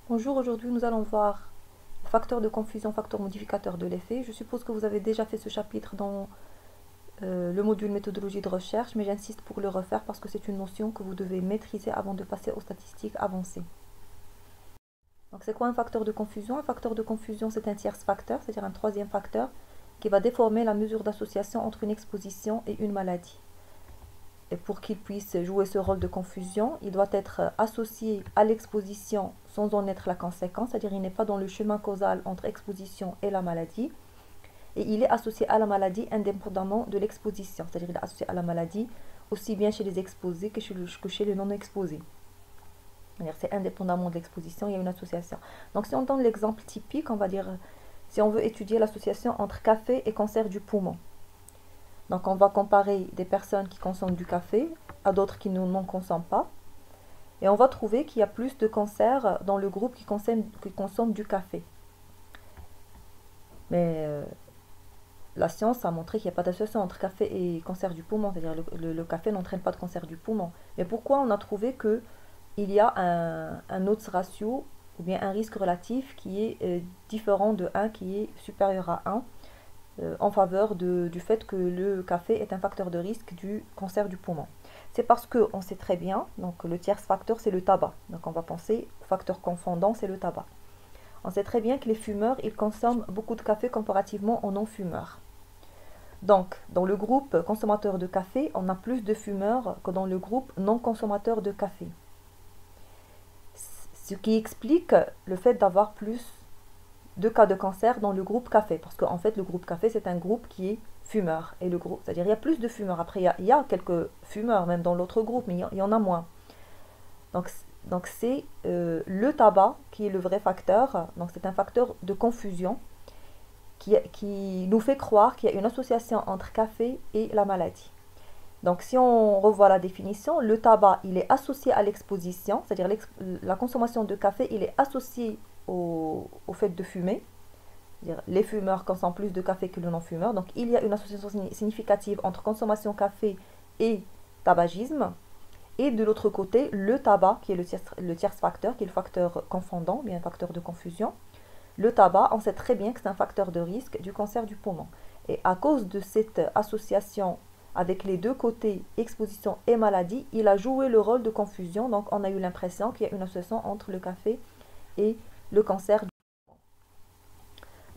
Bonjour, aujourd'hui nous allons voir facteur de confusion, facteur modificateur de l'effet. Je suppose que vous avez déjà fait ce chapitre dans le module méthodologie de recherche, mais j'insiste pour le refaire parce que c'est une notion que vous devez maîtriser avant de passer aux statistiques avancées. Donc c'est quoi un facteur de confusion? Un facteur de confusion, c'est un tierce facteur, c'est-à-dire un troisième facteur qui va déformer la mesure d'association entre une exposition et une maladie. Et pour qu'il puisse jouer ce rôle de confusion, il doit être associé à l'exposition sans en être la conséquence, c'est-à-dire il n'est pas dans le chemin causal entre exposition et la maladie, et il est associé à la maladie indépendamment de l'exposition, c'est-à-dire il est associé à la maladie aussi bien chez les exposés que chez les non-exposés. C'est indépendamment de l'exposition, il y a une association. Donc si on donne l'exemple typique, on va dire, si on veut étudier l'association entre café et cancer du poumon. Donc on va comparer des personnes qui consomment du café à d'autres qui n'en consomment pas. Et on va trouver qu'il y a plus de cancers dans le groupe qui consomme du café. Mais la science a montré qu'il n'y a pas d'association entre café et cancer du poumon. C'est-à-dire le café n'entraîne pas de cancer du poumon. Mais pourquoi on a trouvé qu'il y a un odds ratio ou bien un risque relatif qui est différent de 1, qui est supérieur à 1 en faveur du fait que le café est un facteur de risque du cancer du poumon. C'est parce qu'on sait très bien, donc le tierce facteur c'est le tabac. Donc on va penser au facteur confondant, c'est le tabac. On sait très bien que les fumeurs, ils consomment beaucoup de café comparativement aux non-fumeurs. Donc, dans le groupe consommateur de café, on a plus de fumeurs que dans le groupe non-consommateur de café. Ce qui explique le fait d'avoir plus de cas de cancer dans le groupe café, parce qu'en fait le groupe café c'est un groupe qui est fumeur, et le groupe, c'est-à-dire il y a plus de fumeurs, après il y a quelques fumeurs même dans l'autre groupe, mais il y en a moins. Donc c'est le tabac qui est le vrai facteur, donc c'est un facteur de confusion qui nous fait croire qu'il y a une association entre café et la maladie. Donc si on revoit la définition, le tabac il est associé à l'exposition, c'est-à-dire la consommation de café il est associé au fait de fumer. Les fumeurs consomment plus de café que les non-fumeurs. Donc il y a une association significative entre consommation café et tabagisme. Et de l'autre côté, le tabac, qui est le tierce facteur, qui est le facteur confondant, bien un facteur de confusion. Le tabac, on sait très bien que c'est un facteur de risque du cancer du poumon. Et à cause de cette association avec les deux côtés, exposition et maladie, il a joué le rôle de confusion. Donc on a eu l'impression qu'il y a une association entre le café et le cancer du poumon.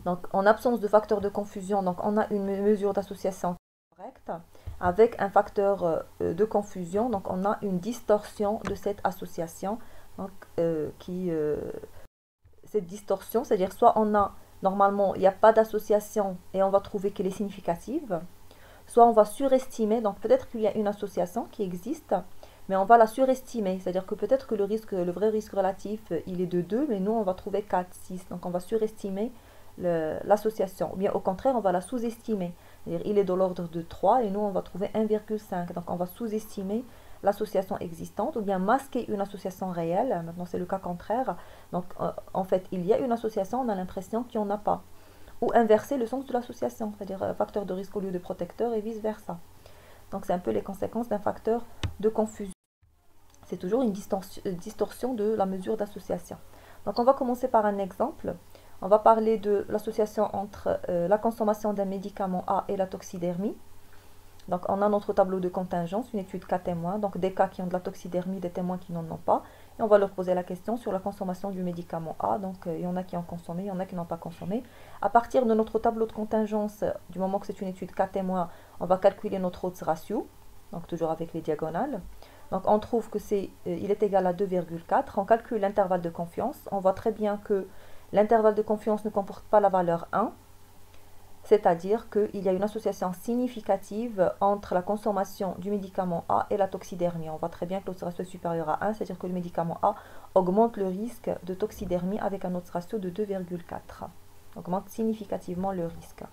Donc en absence de facteur de confusion, donc on a une mesure d'association correcte. Avec un facteur de confusion, donc on a une distorsion de cette association. Donc, cette distorsion, c'est-à-dire soit on a, normalement, il n'y a pas d'association et on va trouver qu'elle est significative, soit on va surestimer, donc peut-être qu'il y a une association qui existe, mais on va la surestimer, c'est-à-dire que peut-être que le vrai risque relatif, il est de 2, mais nous on va trouver 4, 6, donc on va surestimer l'association, ou bien au contraire on va la sous-estimer, c'est-à-dire il est de l'ordre de 3 et nous on va trouver 1,5, donc on va sous-estimer l'association existante ou bien masquer une association réelle. Maintenant c'est le cas contraire, donc en fait il y a une association, on a l'impression qu'il n'y en a pas, ou inverser le sens de l'association, c'est-à-dire facteur de risque au lieu de protecteur et vice versa. Donc c'est un peu les conséquences d'un facteur de confusion. C'est toujours une distorsion de la mesure d'association. Donc on va commencer par un exemple. On va parler de l'association entre la consommation d'un médicament A et la toxidermie. Donc on a notre tableau de contingence, une étude cas témoins, donc des cas qui ont de la toxidermie, des témoins qui n'en ont pas. Et on va leur poser la question sur la consommation du médicament A. Donc il y en a qui ont consommé, il y en a qui n'ont pas consommé. À partir de notre tableau de contingence, du moment que c'est une étude cas témoins, on va calculer notre odds ratio, donc toujours avec les diagonales. Donc on trouve que il est égal à 2,4. On calcule l'intervalle de confiance. On voit très bien que l'intervalle de confiance ne comporte pas la valeur 1. C'est-à-dire qu'il y a une association significative entre la consommation du médicament A et la toxidermie. On voit très bien que l'odds ratio est supérieur à 1, c'est-à-dire que le médicament A augmente le risque de toxidermie avec un odds ratio de 2,4. Augmente significativement le risque.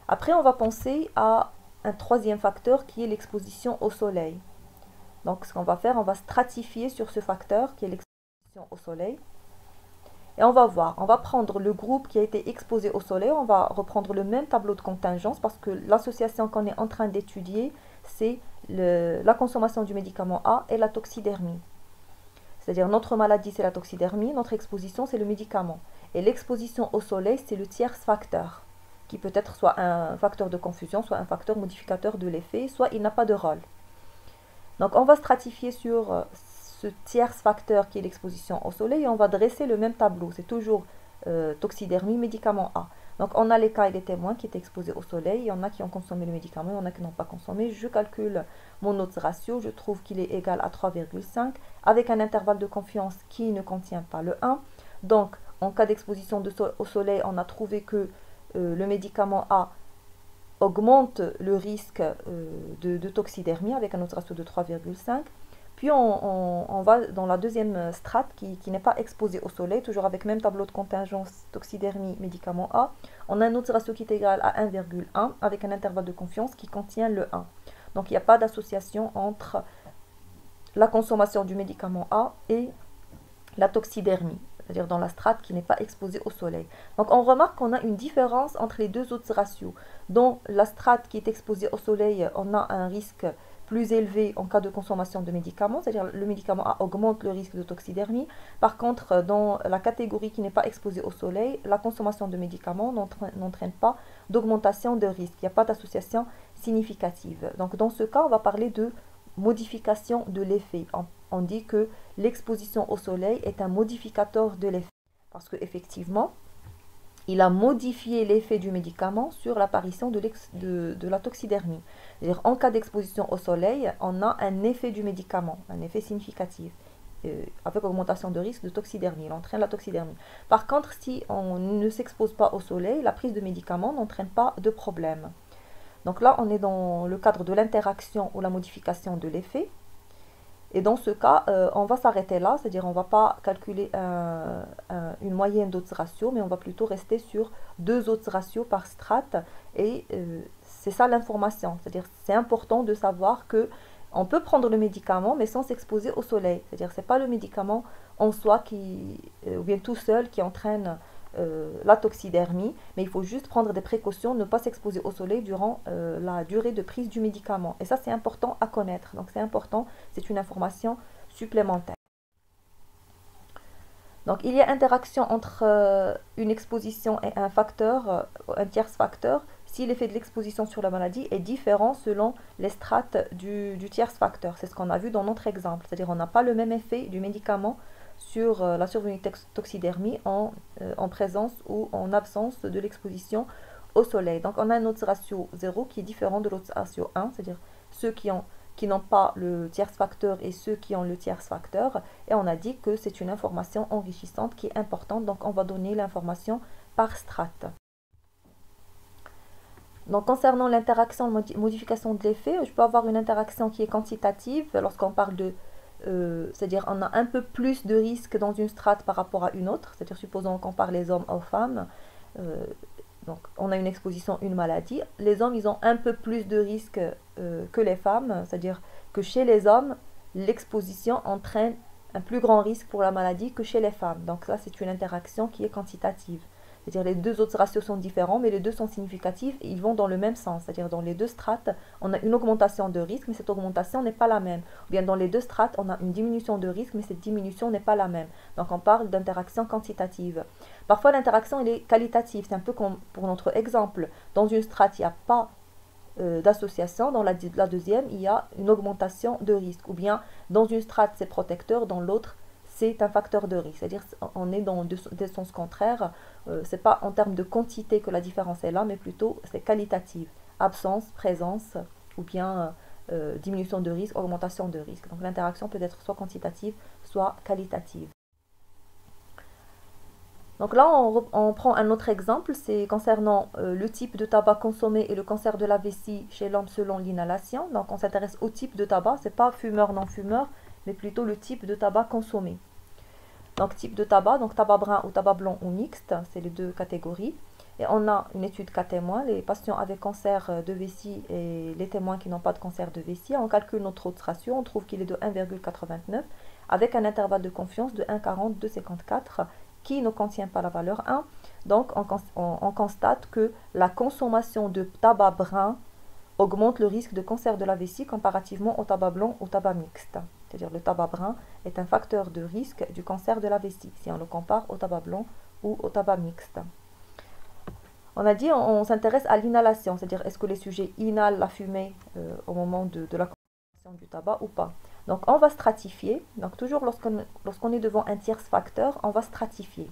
Après, on va penser à un troisième facteur qui est l'exposition au soleil. Donc ce qu'on va faire, on va stratifier sur ce facteur qui est l'exposition au soleil. Et on va voir, on va prendre le groupe qui a été exposé au soleil, on va reprendre le même tableau de contingence parce que l'association qu'on est en train d'étudier, c'est la consommation du médicament A et la toxidermie. C'est-à-dire notre maladie, c'est la toxidermie, notre exposition, c'est le médicament. Et l'exposition au soleil, c'est le tierce facteur, qui peut être soit un facteur de confusion, soit un facteur modificateur de l'effet, soit il n'a pas de rôle. Donc on va stratifier sur ce tierce facteur qui est l'exposition au soleil et on va dresser le même tableau. C'est toujours toxidermie, médicament A. Donc on a les cas et les témoins qui étaient exposés au soleil, il y en a qui ont consommé le médicament, il y en a qui n'ont pas consommé. Je calcule mon odds ratio, je trouve qu'il est égal à 3,5 avec un intervalle de confiance qui ne contient pas le 1. Donc en cas d'exposition au soleil, on a trouvé que le médicament A augmente le risque de toxidermie avec un odds ratio de 3,5. Puis on va dans la deuxième strate qui n'est pas exposée au soleil, toujours avec même tableau de contingence toxidermie médicament A. On a un odds ratio qui est égal à 1,1 avec un intervalle de confiance qui contient le 1. Donc il n'y a pas d'association entre la consommation du médicament A et la toxidermie, c'est-à-dire dans la strate qui n'est pas exposée au soleil. Donc on remarque qu'on a une différence entre les deux odds ratios. Dans la strate qui est exposée au soleil, on a un risque plus élevé en cas de consommation de médicaments, c'est-à-dire le médicament A augmente le risque de toxidermie. Par contre, dans la catégorie qui n'est pas exposée au soleil, la consommation de médicaments n'entraîne pas d'augmentation de risque. Il n'y a pas d'association significative. Donc dans ce cas, on va parler de modification de l'effet. On dit que l'exposition au soleil est un modificateur de l'effet. Parce qu'effectivement, il a modifié l'effet du médicament sur l'apparition de la toxidermie. C'est-à-dire, en cas d'exposition au soleil, on a un effet du médicament, un effet significatif, avec augmentation de risque de toxidermie. Il entraîne la toxidermie. Par contre, si on ne s'expose pas au soleil, la prise de médicaments n'entraîne pas de problème. Donc là, on est dans le cadre de l'interaction ou la modification de l'effet. Et dans ce cas, on va s'arrêter là, c'est-à-dire on ne va pas calculer une moyenne d'odds ratio, mais on va plutôt rester sur 2 odds ratio par strate. Et c'est ça l'information, c'est-à-dire c'est important de savoir que on peut prendre le médicament, mais sans s'exposer au soleil. C'est-à-dire c'est pas le médicament en soi ou bien tout seul qui entraîne la toxidermie, mais il faut juste prendre des précautions, ne pas s'exposer au soleil durant la durée de prise du médicament. Et ça, c'est important à connaître. Donc, c'est important, c'est une information supplémentaire. Donc, il y a interaction entre une exposition et un facteur, un tierce facteur, si l'effet de l'exposition sur la maladie est différent selon les strates du tierce facteur. C'est ce qu'on a vu dans notre exemple. C'est-à-dire, on n'a pas le même effet du médicament sur la survenue de toxidermie en présence ou en absence de l'exposition au soleil. Donc on a un odds ratio 0 qui est différent de l'odds ratio 1, c'est-à-dire ceux qui n'ont pas le tierce facteur et ceux qui ont le tierce facteur. Et on a dit que c'est une information enrichissante qui est importante, donc on va donner l'information par strate. Donc concernant l'interaction, modification de l'effet, je peux avoir une interaction qui est quantitative lorsqu'on parle de c'est-à-dire on a un peu plus de risque dans une strate par rapport à une autre, c'est-à-dire supposons qu'on compare les hommes aux femmes, donc on a une exposition, une maladie, les hommes ils ont un peu plus de risque que les femmes, c'est-à-dire que chez les hommes l'exposition entraîne un plus grand risque pour la maladie que chez les femmes, donc ça c'est une interaction qui est quantitative. C'est-à-dire les deux autres ratios sont différents, mais les deux sont significatifs et ils vont dans le même sens. C'est-à-dire dans les deux strates, on a une augmentation de risque, mais cette augmentation n'est pas la même. Ou bien dans les deux strates, on a une diminution de risque, mais cette diminution n'est pas la même. Donc on parle d'interaction quantitative. Parfois l'interaction elle est qualitative. C'est un peu comme pour notre exemple. Dans une strate, il n'y a pas d'association. Dans la deuxième, il y a une augmentation de risque. Ou bien dans une strate, c'est protecteur, dans l'autre, c'est un facteur de risque. C'est-à-dire on est dans des sens contraires. C'est pas en termes de quantité que la différence est là, mais plutôt c'est qualitative. Absence, présence, ou bien diminution de risque, augmentation de risque. Donc l'interaction peut être soit quantitative, soit qualitative. Donc là, on prend un autre exemple, c'est concernant le type de tabac consommé et le cancer de la vessie chez l'homme selon l'inhalation. Donc on s'intéresse au type de tabac, c'est pas fumeur, non-fumeur, mais plutôt le type de tabac consommé. Donc type de tabac, donc tabac brun ou tabac blanc ou mixte, c'est les deux catégories. Et on a une étude cas témoins, les patients avec cancer de vessie et les témoins qui n'ont pas de cancer de vessie. On calcule notre odds ratio, on trouve qu'il est de 1,89 avec un intervalle de confiance de 1,40, 2,54 qui ne contient pas la valeur 1. Donc on constate que la consommation de tabac brun augmente le risque de cancer de la vessie comparativement au tabac blanc ou tabac mixte. c'est-à-dire le tabac brun, est un facteur de risque du cancer de la vessie, si on le compare au tabac blanc ou au tabac mixte. On a dit on s'intéresse à l'inhalation, c'est-à-dire est-ce que les sujets inhalent la fumée au moment de la consommation du tabac ou pas. Donc on va stratifier, donc toujours lorsqu'on est devant un tierce facteur, on va stratifier.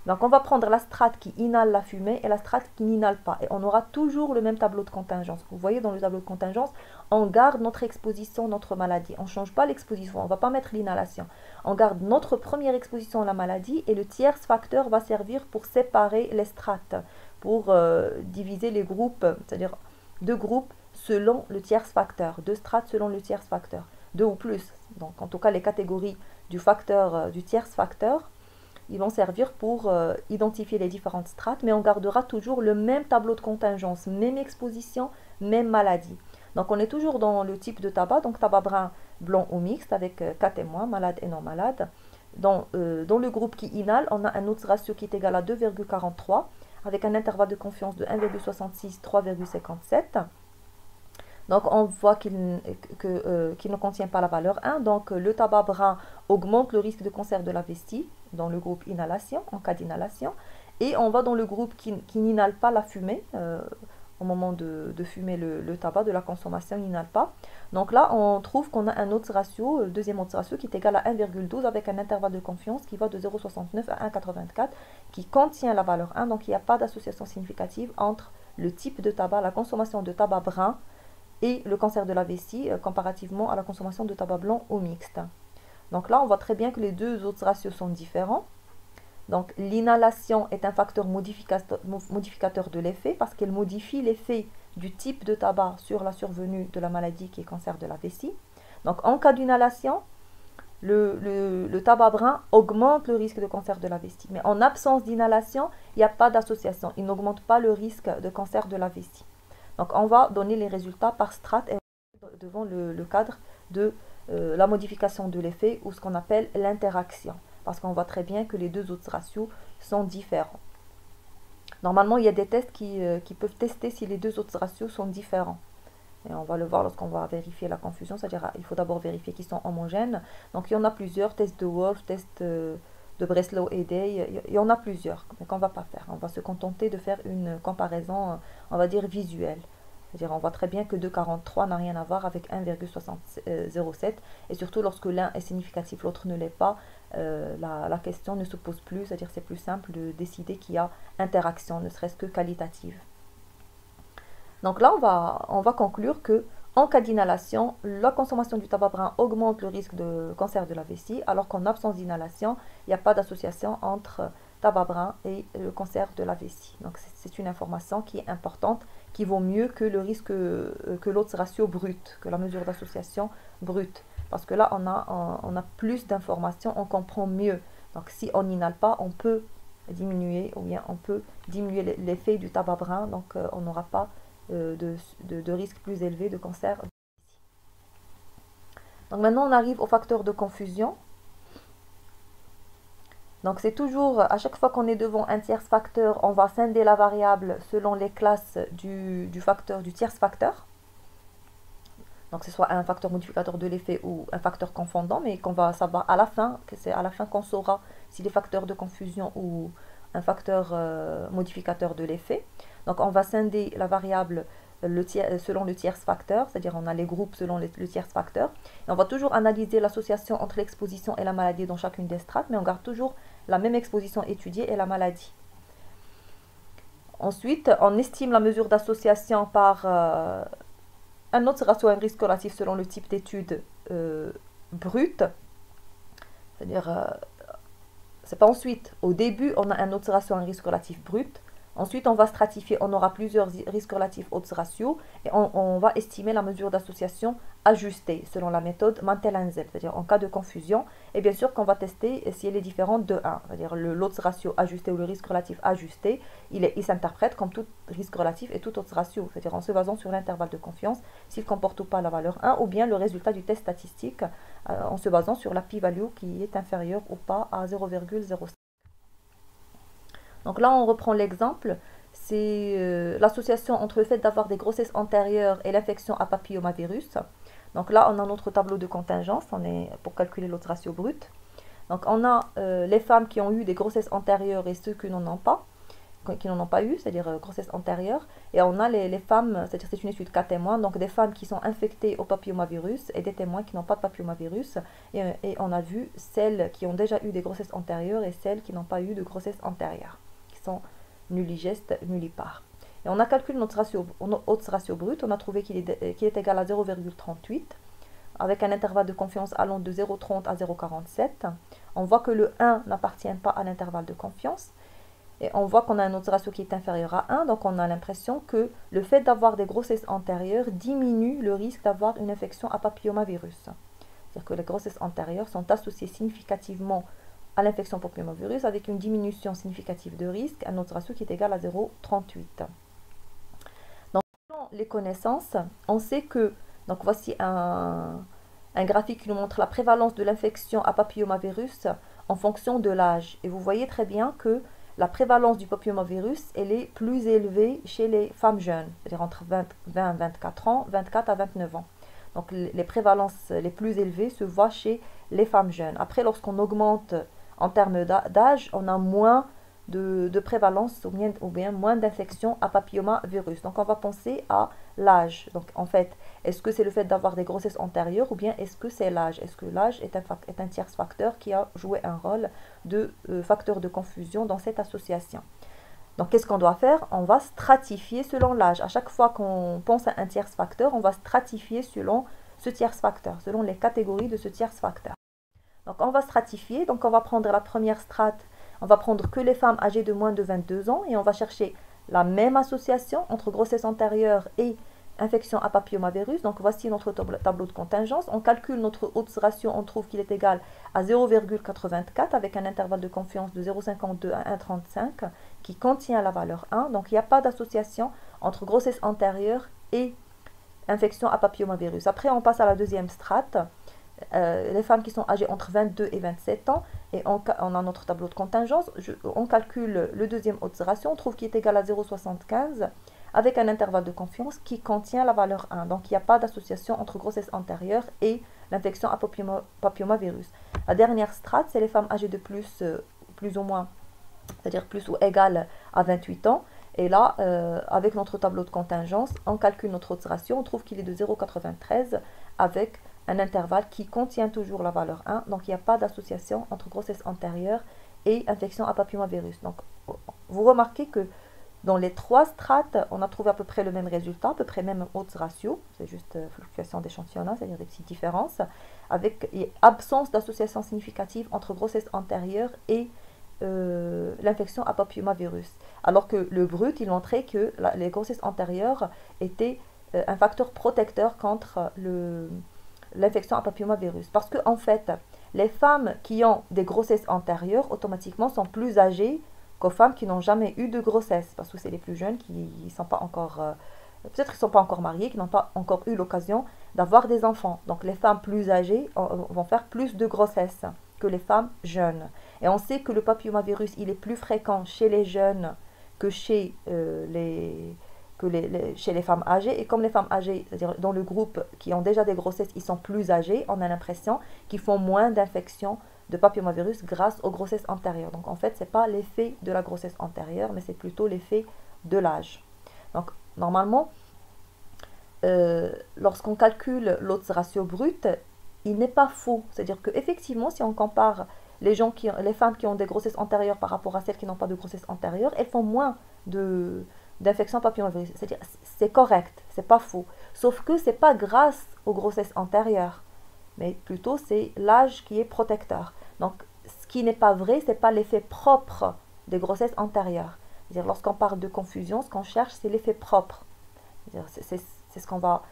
Donc on va prendre la strate qui inhale la fumée et la strate qui n'inhale pas. Et on aura toujours le même tableau de contingence. Vous voyez dans le tableau de contingence, on garde notre exposition, notre maladie. On ne change pas l'exposition, on ne va pas mettre l'inhalation. On garde notre première exposition à la maladie et le tierce facteur va servir pour séparer les strates, pour diviser les groupes, c'est-à-dire deux groupes selon le tierce facteur, deux strates selon le tierce facteur, deux ou plus. Donc en tout cas les catégories du facteur, du tierce facteur, ils vont servir pour identifier les différentes strates, mais on gardera toujours le même tableau de contingence, même exposition, même maladie. Donc on est toujours dans le type de tabac, donc tabac brun, blanc ou mixte, avec 4 témoins, malades et non malades. Dans le groupe qui inhale, on a un odds ratio qui est égal à 2,43, avec un intervalle de confiance de 1,66, 3,57. Donc on voit qu'il ne contient pas la valeur 1. Donc le tabac brun augmente le risque de cancer de la vessie dans le groupe inhalation, en cas d'inhalation. Et on va dans le groupe qui n'inhale pas la fumée. Au moment de fumer le tabac, de la consommation, il n'inhale pas. Donc là, on trouve qu'on a un odds ratio, le deuxième odds ratio, qui est égal à 1,12 avec un intervalle de confiance qui va de 0,69 à 1,84, qui contient la valeur 1. Donc il n'y a pas d'association significative entre le type de tabac, la consommation de tabac brun, et le cancer de la vessie comparativement à la consommation de tabac blanc ou mixte. Donc là, on voit très bien que les deux autres ratios sont différents. Donc l'inhalation est un facteur modificateur de l'effet parce qu'elle modifie l'effet du type de tabac sur la survenue de la maladie qui est cancer de la vessie. Donc en cas d'inhalation, le tabac brun augmente le risque de cancer de la vessie. Mais en absence d'inhalation, il n'y a pas d'association. Il n'augmente pas le risque de cancer de la vessie. Donc on va donner les résultats par strate et devant le cadre de la modification de l'effet ou ce qu'on appelle l'interaction. Parce qu'on voit très bien que les deux autres ratios sont différents. Normalement, il y a des tests qui peuvent tester si les deux autres ratios sont différents. Et on va le voir lorsqu'on va vérifier la confusion, c'est-à-dire il faut d'abord vérifier qu'ils sont homogènes. Donc il y en a plusieurs, tests de Wolf, tests de Breslow et Day, il y en a plusieurs, mais qu'on ne va pas faire. On va se contenter de faire une comparaison, on va dire visuelle. C'est-à-dire on voit très bien que 2,43 n'a rien à voir avec 1,07 et surtout lorsque l'un est significatif, l'autre ne l'est pas, la question ne se pose plus, c'est-à-dire c'est plus simple de décider qu'il y a interaction, ne serait-ce que qualitative. Donc là, on va conclure que en cas d'inhalation, la consommation du tabac brun augmente le risque de cancer de la vessie, alors qu'en absence d'inhalation, il n'y a pas d'association entre tabac brun et le cancer de la vessie. Donc c'est une information qui est importante, qui vaut mieux que le risque que l'autre ratio brut, que la mesure d'association brute. Parce que là, on a plus d'informations, on comprend mieux. Donc si on n'inhale pas, on peut diminuer, ou bien on peut diminuer l'effet du tabac brun, donc on n'aura pas de risque plus élevé de cancer. Donc maintenant on arrive au facteur de confusion. Donc c'est toujours, à chaque fois qu'on est devant un tierce facteur, on va scinder la variable selon les classes du tierce facteur. Donc que ce soit un facteur modificateur de l'effet ou un facteur confondant, mais qu'on va savoir à la fin, que c'est à la fin qu'on saura si les facteurs de confusion ou un facteur modificateur de l'effet. Donc on va scinder la variable selon le tierce facteur, c'est-à-dire on a les groupes selon le tierce facteur. Et on va toujours analyser l'association entre l'exposition et la maladie dans chacune des strates, mais on garde toujours la même exposition étudiée et la maladie. Ensuite, on estime la mesure d'association par un autre ratio à un risque relatif selon le type d'étude brute. C'est-à-dire, c'est pas ensuite. Au début, on a un autre ratio à un risque relatif brut. Ensuite, on va stratifier, on aura plusieurs risques relatifs odds ratio et on va estimer la mesure d'association ajustée selon la méthode Mantel-Hansel, c'est-à-dire en cas de confusion. Et bien sûr qu'on va tester si elle est différente de 1, c'est-à-dire l'odds ratio ajusté ou le risque relatif ajusté, il s'interprète comme tout risque relatif et tout odds ratio, c'est-à-dire en se basant sur l'intervalle de confiance, s'il ne comporte ou pas la valeur 1, ou bien le résultat du test statistique en se basant sur la p-value qui est inférieure ou pas à 0,05. Donc là, on reprend l'exemple, c'est l'association entre le fait d'avoir des grossesses antérieures et l'infection à papillomavirus. Donc là, on a notre tableau de contingence, pour calculer l'autre ratio brut. Donc on a les femmes qui ont eu des grossesses antérieures et ceux qui n'en ont pas, eu, c'est-à-dire grossesse antérieure. Et on a les femmes, c'est-à-dire c'est une étude cas témoins, donc des femmes qui sont infectées au papillomavirus et des témoins qui n'ont pas de papillomavirus. Et on a vu celles qui ont déjà eu des grossesses antérieures et celles qui n'ont pas eu de grossesse antérieure, qui sont nulligestes, nullipares. Et on a calculé notre ratio brut, on a trouvé qu'il est égal à 0,38, avec un intervalle de confiance allant de 0,30 à 0,47. On voit que le 1 n'appartient pas à l'intervalle de confiance. Et on voit qu'on a un autre ratio qui est inférieur à 1, donc on a l'impression que le fait d'avoir des grossesses antérieures diminue le risque d'avoir une infection à papillomavirus. C'est-à-dire que les grossesses antérieures sont associées significativement à l'infection papillomavirus avec une diminution significative de risque, un autre ratio qui est égal à 0,38. Donc, selon les connaissances, on sait que, donc voici un graphique qui nous montre la prévalence de l'infection à papillomavirus en fonction de l'âge. Et vous voyez très bien que la prévalence du papillomavirus, elle est plus élevée chez les femmes jeunes, c'est-à-dire entre 20 et 24 ans, 24 à 29 ans. Donc les prévalences les plus élevées se voient chez les femmes jeunes. Après, lorsqu'on augmente en termes d'âge, on a moins de prévalence ou bien moins d'infections à papillomavirus. Donc on va penser à l'âge. Donc en fait, est-ce que c'est le fait d'avoir des grossesses antérieures ou bien est-ce que c'est l'âge? Est-ce que l'âge est un tierce facteur qui a joué un rôle de facteur de confusion dans cette association? Donc qu'est-ce qu'on doit faire? On va stratifier selon l'âge. À chaque fois qu'on pense à un tierce facteur, on va stratifier selon ce tierce facteur, selon les catégories de ce tierce facteur. Donc on va stratifier, donc on va prendre la première strate, on va prendre que les femmes âgées de moins de 22 ans et on va chercher la même association entre grossesse antérieure et infection à papillomavirus. Donc voici notre tableau de contingence. On calcule notre haute ratio, on trouve qu'il est égal à 0,84 avec un intervalle de confiance de 0,52 à 1,35 qui contient la valeur 1. Donc il n'y a pas d'association entre grossesse antérieure et infection à papillomavirus. Après on passe à la deuxième strate. Les femmes qui sont âgées entre 22 et 27 ans, et on a notre tableau de contingence, on calcule le deuxième haute ratio, on trouve qu'il est égal à 0,75 avec un intervalle de confiance qui contient la valeur 1. Donc il n'y a pas d'association entre grossesse antérieure et l'infection à papillomavirus. La dernière strate, c'est les femmes âgées de plus ou moins, c'est-à-dire plus ou égal à 28 ans. Et là, avec notre tableau de contingence, on calcule notre haute ratio, on trouve qu'il est de 0,93 avec un intervalle qui contient toujours la valeur 1. Donc il n'y a pas d'association entre grossesse antérieure et infection à papillomavirus. Donc vous remarquez que dans les trois strates, on a trouvé à peu près le même résultat, à peu près même haute ratio, c'est juste fluctuation d'échantillonnage, c'est-à-dire des petites différences, avec absence d'association significative entre grossesse antérieure et l'infection à papillomavirus. Alors que le brut, il montrait que les grossesses antérieures étaient un facteur protecteur contre l'infection à papillomavirus. Parce que en fait, les femmes qui ont des grossesses antérieures, automatiquement, sont plus âgées qu'aux femmes qui n'ont jamais eu de grossesse. Parce que c'est les plus jeunes qui ne sont pas encore... peut-être qu'ils ne sont pas encore mariés, qui n'ont pas encore eu l'occasion d'avoir des enfants. Donc les femmes plus âgées vont faire plus de grossesses que les femmes jeunes. Et on sait que le papillomavirus, il est plus fréquent chez les jeunes que chez chez les femmes âgées. Et comme les femmes âgées, c'est-à-dire dans le groupe qui ont déjà des grossesses, ils sont plus âgés, on a l'impression qu'ils font moins d'infections de papillomavirus grâce aux grossesses antérieures. Donc en fait, ce n'est pas l'effet de la grossesse antérieure, mais c'est plutôt l'effet de l'âge. Donc normalement, lorsqu'on calcule l'autre ratio brut, il n'est pas faux. C'est-à-dire qu'effectivement, si on compare les femmes qui ont des grossesses antérieures par rapport à celles qui n'ont pas de grossesse antérieure, elles font moins d'infections papillomavirus. C'est-à-dire c'est correct, c'est pas faux. Sauf que c'est pas grâce aux grossesses antérieures, mais plutôt c'est l'âge qui est protecteur. Donc ce qui n'est pas vrai, c'est pas l'effet propre des grossesses antérieures. C'est-à-dire lorsqu'on parle de confusion, ce qu'on cherche, c'est l'effet propre. C'est ce qu'on va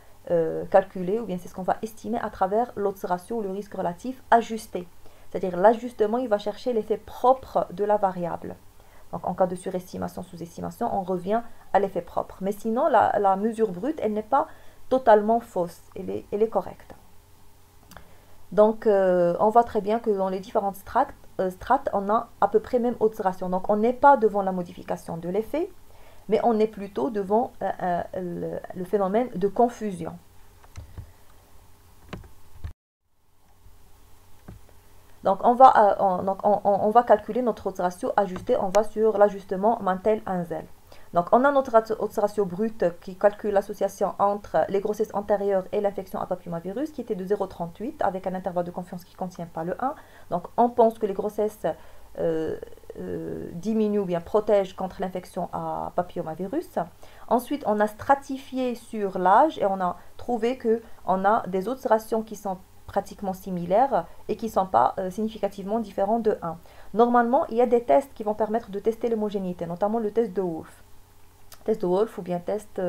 calculer ou bien c'est ce qu'on va estimer à travers l'odds ratio ou le risque relatif ajusté. C'est-à-dire l'ajustement, il va chercher l'effet propre de la variable. Donc en cas de surestimation, sous-estimation, on revient à l'effet propre. Mais sinon, la mesure brute, elle n'est pas totalement fausse, elle est correcte. Donc on voit très bien que dans les différentes strates, on a à peu près même odds ratio. Donc on n'est pas devant la modification de l'effet, mais on est plutôt devant le phénomène de confusion. Donc, on va calculer notre odds ratio ajusté. On va sur l'ajustement Mantel-Haenszel. Donc, on a notre odds ratio brut qui calcule l'association entre les grossesses antérieures et l'infection à papillomavirus qui était de 0,38 avec un intervalle de confiance qui ne contient pas le 1. Donc, on pense que les grossesses diminuent ou bien protègent contre l'infection à papillomavirus. Ensuite, on a stratifié sur l'âge et on a trouvé qu'on a des odds ratios qui sont pratiquement similaires et qui ne sont pas significativement différents de 1. Normalement, il y a des tests qui vont permettre de tester l'homogénéité, notamment le test de Wolf. Test de Wolf ou bien test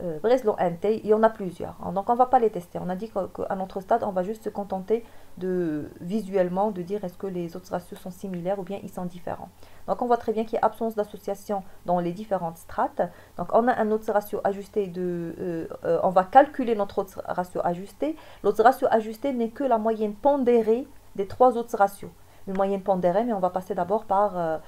Breslow-NT, il y en a plusieurs. Donc, on ne va pas les tester. On a dit qu'à notre stade, on va juste se contenter de visuellement de dire est-ce que les autres ratios sont similaires ou bien ils sont différents. Donc, on voit très bien qu'il y a absence d'association dans les différentes strates. Donc, on a un odds ratio ajusté on va calculer notre odds ratio ajusté. L'odds ratio ajusté n'est que la moyenne pondérée des trois odds ratios. Une moyenne pondérée, mais on va passer d'abord par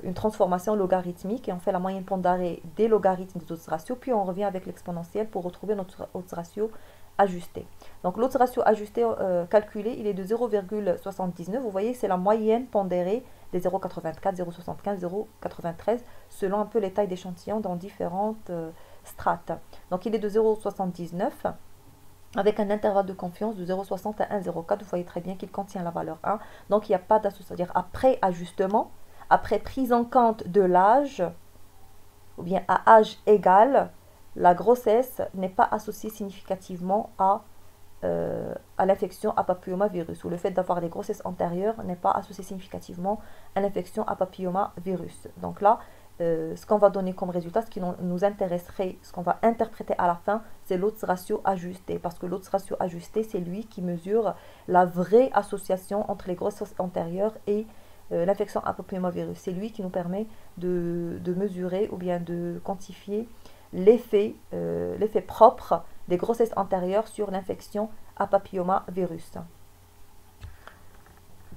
une transformation logarithmique et on fait la moyenne pondérée des logarithmes des odds ratios, puis on revient avec l'exponentielle pour retrouver notre odds ratio ajusté. Donc l'odds ratio ajusté calculé, il est de 0,79. Vous voyez, c'est la moyenne pondérée des 0,84, 0,75, 0,93 selon un peu les tailles d'échantillons dans différentes strates. Donc il est de 0,79 avec un intervalle de confiance de 0,60 à 1,04. Vous voyez très bien qu'il contient la valeur 1. Donc il n'y a pas d'association, c'est-à-dire après ajustement, après prise en compte de l'âge, ou bien à âge égal, la grossesse n'est pas associée significativement à l'infection à papillomavirus, ou le fait d'avoir des grossesses antérieures n'est pas associé significativement à l'infection à papillomavirus. Donc là, ce qu'on va donner comme résultat, ce qui nous intéresserait, ce qu'on va interpréter à la fin, c'est l'odds ratio ajusté, parce que l'odds ratio ajusté, c'est lui qui mesure la vraie association entre les grossesses antérieures et l'infection à papillomavirus. C'est lui qui nous permet de mesurer ou bien de quantifier l'effet propre des grossesses antérieures sur l'infection à papillomavirus.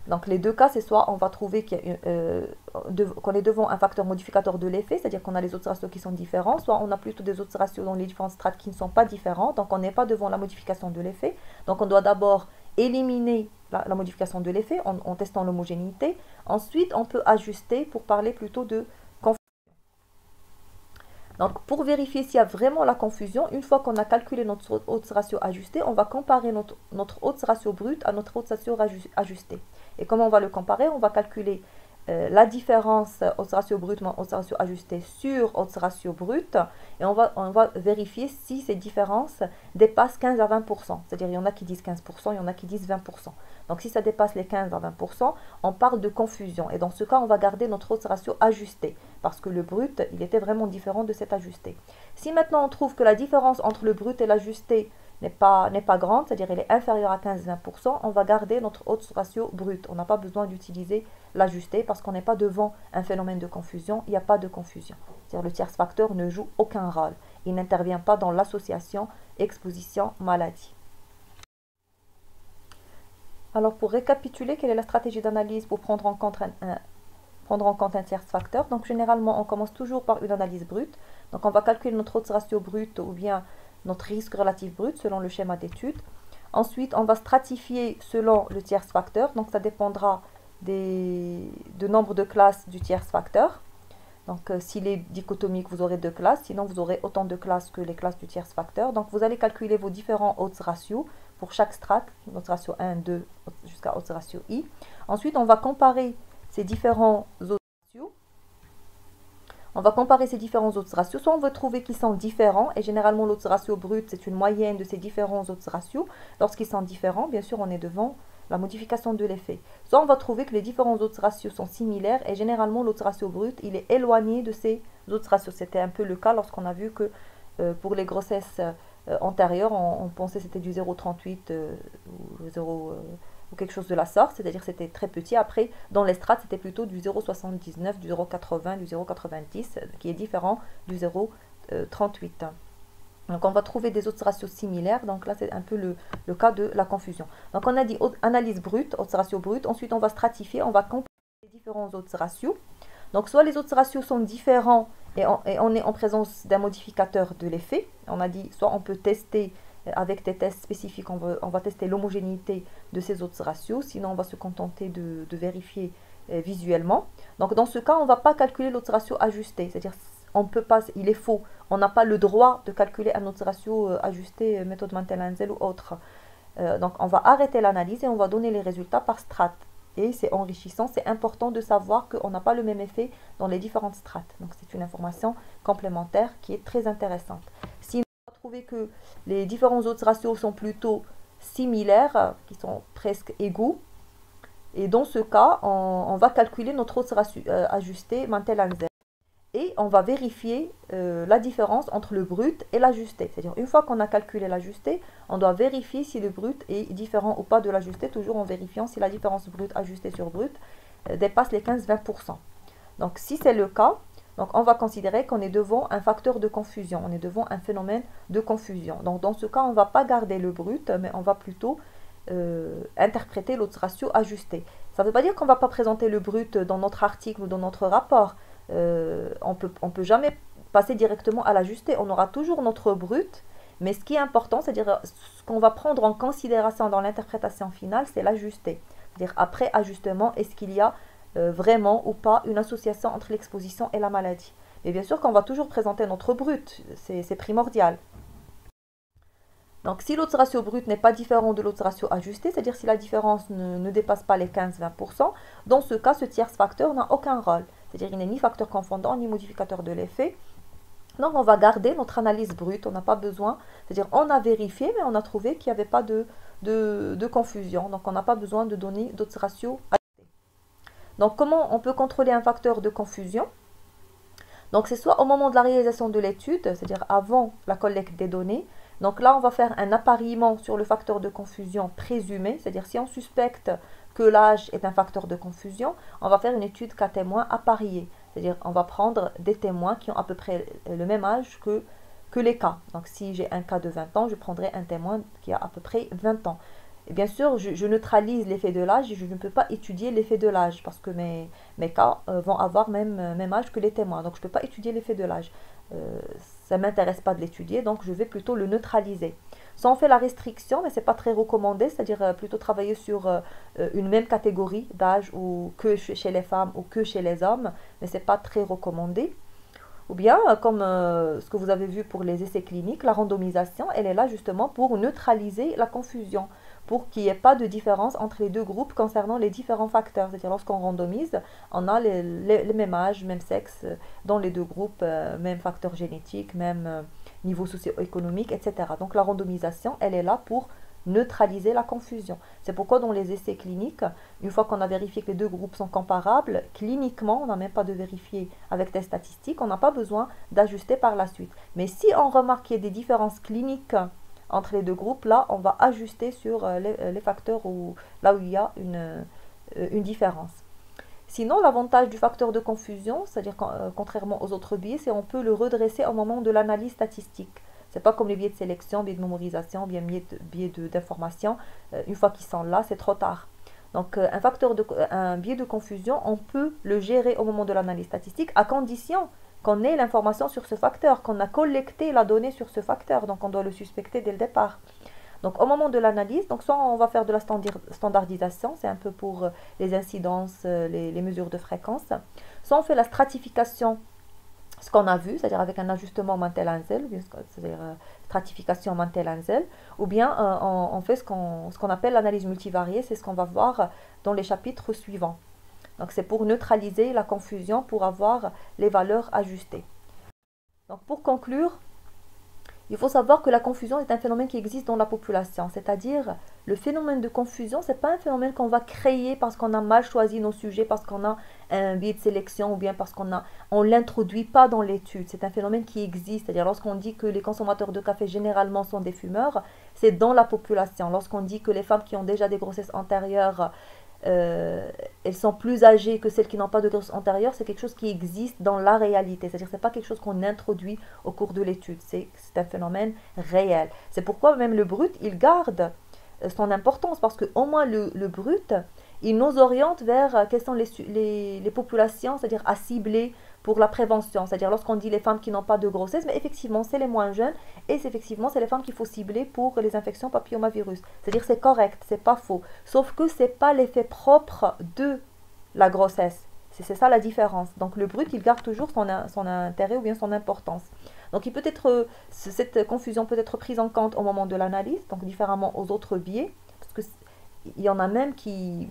Donc les deux cas, c'est soit on va trouver qu'on est devant un facteur modificateur de l'effet, c'est-à-dire qu'on a les odds ratios qui sont différents, soit on a plutôt des odds ratios dans les différentes strates qui ne sont pas différents, donc on n'est pas devant la modification de l'effet. Donc on doit d'abord éliminer la modification de l'effet en testant l'homogénéité. Ensuite, on peut ajuster pour parler plutôt de confusion. Donc, pour vérifier s'il y a vraiment la confusion, une fois qu'on a calculé notre odds ratio ajusté, on va comparer notre odds ratio brut à notre odds ratio ajusté. Et comment on va le comparer? On va calculer la différence odds ratio brut moins odds ratio ajusté sur odds ratio brut et on va vérifier si ces différences dépassent 15 à 20%. C'est-à-dire il y en a qui disent 15%, il y en a qui disent 20%. Donc si ça dépasse les 15 à 20%, on parle de confusion. Et dans ce cas, on va garder notre odds ratio ajusté parce que le brut, il était vraiment différent de cet ajusté. Si maintenant on trouve que la différence entre le brut et l'ajusté n'est pas grande, c'est-à-dire elle est inférieure à 15-20%, on va garder notre odds ratio brut. On n'a pas besoin d'utiliser l'ajusté parce qu'on n'est pas devant un phénomène de confusion, il n'y a pas de confusion. C'est-à-dire le tierce facteur ne joue aucun rôle. Il n'intervient pas dans l'association exposition-maladie. Alors pour récapituler, quelle est la stratégie d'analyse pour prendre en compte un tierce facteur? Donc généralement, on commence toujours par une analyse brute. Donc on va calculer notre odds ratio brut ou bien notre risque relatif brut selon le schéma d'étude. Ensuite, on va stratifier selon le tierce facteur. Donc, ça dépendra du nombre de classes du tierce facteur. Donc, s'il est dichotomique, vous aurez 2 classes. Sinon, vous aurez autant de classes que les classes du tierce facteur. Donc, vous allez calculer vos différents odds ratios pour chaque strate. Odds ratio 1, 2, jusqu'à odds ratio I. Ensuite, on va comparer ces différents odds ratios. On va comparer ces différents odds ratios. Soit on veut trouver qu'ils sont différents, et généralement l'odds ratio brut, c'est une moyenne de ces différents odds ratios. Lorsqu'ils sont différents, bien sûr, on est devant la modification de l'effet. Soit on va trouver que les différents odds ratios sont similaires, et généralement l'odds ratio brut, il est éloigné de ces odds ratios. C'était un peu le cas lorsqu'on a vu que pour les grossesses antérieures, on pensait que c'était du 0,38 ou 0... ou quelque chose de la sorte, c'est-à-dire que c'était très petit. Après, dans les strates, c'était plutôt du 0,79, du 0,80, du 0,90, qui est différent du 0,38. Donc, on va trouver des odds ratios similaires. Donc là, c'est un peu le cas de la confusion. Donc, on a dit analyse brute, odds ratio brut. Ensuite, on va stratifier, on va comparer les différents odds ratios. Donc, soit les odds ratios sont différents et on est en présence d'un modificateur de l'effet. On a dit, soit on peut tester avec des tests spécifiques, on va tester l'homogénéité de ces autres ratios, sinon on va se contenter de vérifier visuellement. Donc dans ce cas, on ne va pas calculer l'autre ratio ajusté, c'est-à-dire on peut pas, il est faux, on n'a pas le droit de calculer un autre ratio ajusté, méthode Mantel-Hansel ou autre. Donc on va arrêter l'analyse et on va donner les résultats par strate. Et c'est enrichissant, c'est important de savoir qu'on n'a pas le même effet dans les différentes strates. Donc c'est une information complémentaire qui est très intéressante. Si on va trouver que les différents autres ratios sont plutôt similaires, qui sont presque égaux, et dans ce cas, on va calculer notre autre ratio ajusté Mantel-Hansel. Et on va vérifier la différence entre le brut et l'ajusté. C'est-à-dire, une fois qu'on a calculé l'ajusté, on doit vérifier si le brut est différent ou pas de l'ajusté, toujours en vérifiant si la différence brut ajustée sur brut dépasse les 15-20%. Donc, si c'est le cas, donc on va considérer qu'on est devant un facteur de confusion, on est devant un phénomène de confusion. Donc, dans ce cas, on ne va pas garder le brut, mais on va plutôt interpréter l'autre ratio ajusté. Ça ne veut pas dire qu'on ne va pas présenter le brut dans notre article ou dans notre rapport. On peut jamais passer directement à l'ajusté. On aura toujours notre brut, mais ce qui est important, c'est-à-dire ce qu'on va prendre en considération dans l'interprétation finale, c'est l'ajusté. C'est-à-dire après ajustement, est-ce qu'il y a vraiment ou pas une association entre l'exposition et la maladie. Mais bien sûr qu'on va toujours présenter notre brut, c'est primordial. Donc si l'autre ratio brut n'est pas différent de l'autre ratio ajusté, c'est-à-dire si la différence ne dépasse pas les 15-20%, dans ce cas, ce tierce facteur n'a aucun rôle. C'est-à-dire qu'il n'est ni facteur confondant, ni modificateur de l'effet. Donc on va garder notre analyse brute, on n'a pas besoin, c'est-à-dire on a vérifié, mais on a trouvé qu'il n'y avait pas de confusion. Donc on n'a pas besoin de donner d'autres ratios ajustés. Donc comment on peut contrôler un facteur de confusion? Donc c'est soit au moment de la réalisation de l'étude, c'est-à-dire avant la collecte des données. Donc là, on va faire un appariement sur le facteur de confusion présumé, c'est-à-dire si on suspecte que l'âge est un facteur de confusion, on va faire une étude cas témoin appariée, c'est-à-dire on va prendre des témoins qui ont à peu près le même âge que les cas. Donc si j'ai un cas de 20 ans, je prendrai un témoin qui a à peu près 20 ans. Et bien sûr, je neutralise l'effet de l'âge et je ne peux pas étudier l'effet de l'âge parce que mes cas vont avoir même âge que les témoins. Donc je ne peux pas étudier l'effet de l'âge. Ça ne m'intéresse pas de l'étudier, donc je vais plutôt le neutraliser. Ça, on fait la restriction, mais ce n'est pas très recommandé, c'est-à-dire plutôt travailler sur une même catégorie d'âge ou que chez les femmes ou que chez les hommes, mais ce n'est pas très recommandé. Ou bien, comme ce que vous avez vu pour les essais cliniques, la randomisation, elle est là justement pour neutraliser la confusion, pour qu'il n'y ait pas de différence entre les deux groupes concernant les différents facteurs. C'est-à-dire, lorsqu'on randomise, on a les mêmes âges, même sexe dans les deux groupes, même facteur génétique, même niveau socio-économique, etc. Donc, la randomisation, elle est là pour neutraliser la confusion. C'est pourquoi dans les essais cliniques, une fois qu'on a vérifié que les deux groupes sont comparables, cliniquement, on n'a même pas de vérifier avec des statistiques, on n'a pas besoin d'ajuster par la suite. Mais si on remarque qu'il y a des différences cliniques entre les deux groupes, là, on va ajuster sur les facteurs là où il y a une différence. Sinon, l'avantage du facteur de confusion, c'est-à-dire contrairement aux autres biais, c'est qu'on peut le redresser au moment de l'analyse statistique. C'est pas comme les biais de sélection, biais de mémorisation, bien biais d'information. Une fois qu'ils sont là, c'est trop tard. Donc, un biais de confusion, on peut le gérer au moment de l'analyse statistique à condition qu'on ait l'information sur ce facteur, qu'on a collecté la donnée sur ce facteur. Donc, on doit le suspecter dès le départ. Donc, au moment de l'analyse, donc soit on va faire de la standardisation, c'est un peu pour les incidences, les mesures de fréquence. Soit on fait la stratification, ce qu'on a vu, c'est-à-dire avec un ajustement Mantel-Hansel, c'est-à-dire stratification Mantel-Hansel, ou bien on fait ce qu'on appelle l'analyse multivariée, c'est ce qu'on va voir dans les chapitres suivants. Donc c'est pour neutraliser la confusion, pour avoir les valeurs ajustées. Donc pour conclure, il faut savoir que la confusion est un phénomène qui existe dans la population, c'est-à-dire le phénomène de confusion, ce n'est pas un phénomène qu'on va créer parce qu'on a mal choisi nos sujets, parce qu'on a un biais de sélection ou bien parce qu'on ne l'introduit pas dans l'étude. C'est un phénomène qui existe, c'est-à-dire lorsqu'on dit que les consommateurs de café généralement sont des fumeurs, c'est dans la population. Lorsqu'on dit que les femmes qui ont déjà des grossesses antérieures, elles sont plus âgées que celles qui n'ont pas de grossesse antérieure, c'est quelque chose qui existe dans la réalité, c'est-à-dire que ce n'est pas quelque chose qu'on introduit au cours de l'étude, c'est un phénomène réel. C'est pourquoi même le brut, il garde son importance, parce qu'au moins le brut, il nous oriente vers quelles sont les populations, c'est-à-dire à cibler pour la prévention. C'est-à-dire lorsqu'on dit les femmes qui n'ont pas de grossesse, mais effectivement, c'est les moins jeunes et effectivement, c'est les femmes qu'il faut cibler pour les infections papillomavirus. C'est-à-dire c'est correct, c'est pas faux. Sauf que c'est pas l'effet propre de la grossesse. C'est ça la différence. Donc le brut, il garde toujours son intérêt ou bien son importance. Donc il peut être, cette confusion peut être prise en compte au moment de l'analyse, donc différemment aux autres biais, parce qu'il y en a même qui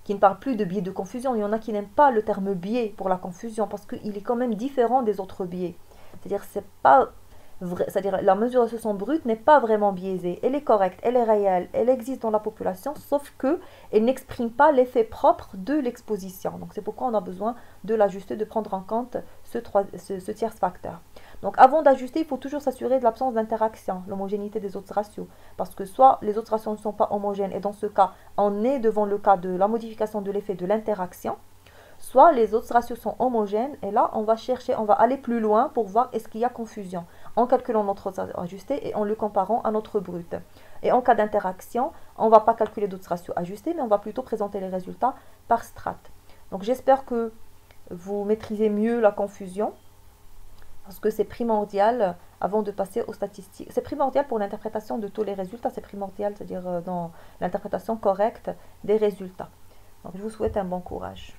ne parlent plus de biais de confusion, il y en a qui n'aiment pas le terme biais pour la confusion, parce qu'il est quand même différent des autres biais. C'est-à-dire c'est pas vrai, c'est-à-dire la mesuration brute n'est pas vraiment biaisée, elle est correcte, elle est réelle, elle existe dans la population, sauf que elle n'exprime pas l'effet propre de l'exposition. Donc c'est pourquoi on a besoin de l'ajuster, de prendre en compte ce tierce facteur. Donc avant d'ajuster, il faut toujours s'assurer de l'absence d'interaction, l'homogénéité des autres ratios. Parce que soit les autres ratios ne sont pas homogènes, et dans ce cas, on est devant le cas de la modification de l'effet de l'interaction, soit les autres ratios sont homogènes, et là, on va chercher, on va aller plus loin pour voir est-ce qu'il y a confusion, en calculant notre ajusté et en le comparant à notre brut. Et en cas d'interaction, on ne va pas calculer d'autres ratios ajustés, mais on va plutôt présenter les résultats par strate. Donc j'espère que vous maîtrisez mieux la confusion, parce que c'est primordial avant de passer aux statistiques. C'est primordial pour l'interprétation de tous les résultats, c'est primordial, c'est-à-dire dans l'interprétation correcte des résultats. Donc je vous souhaite un bon courage.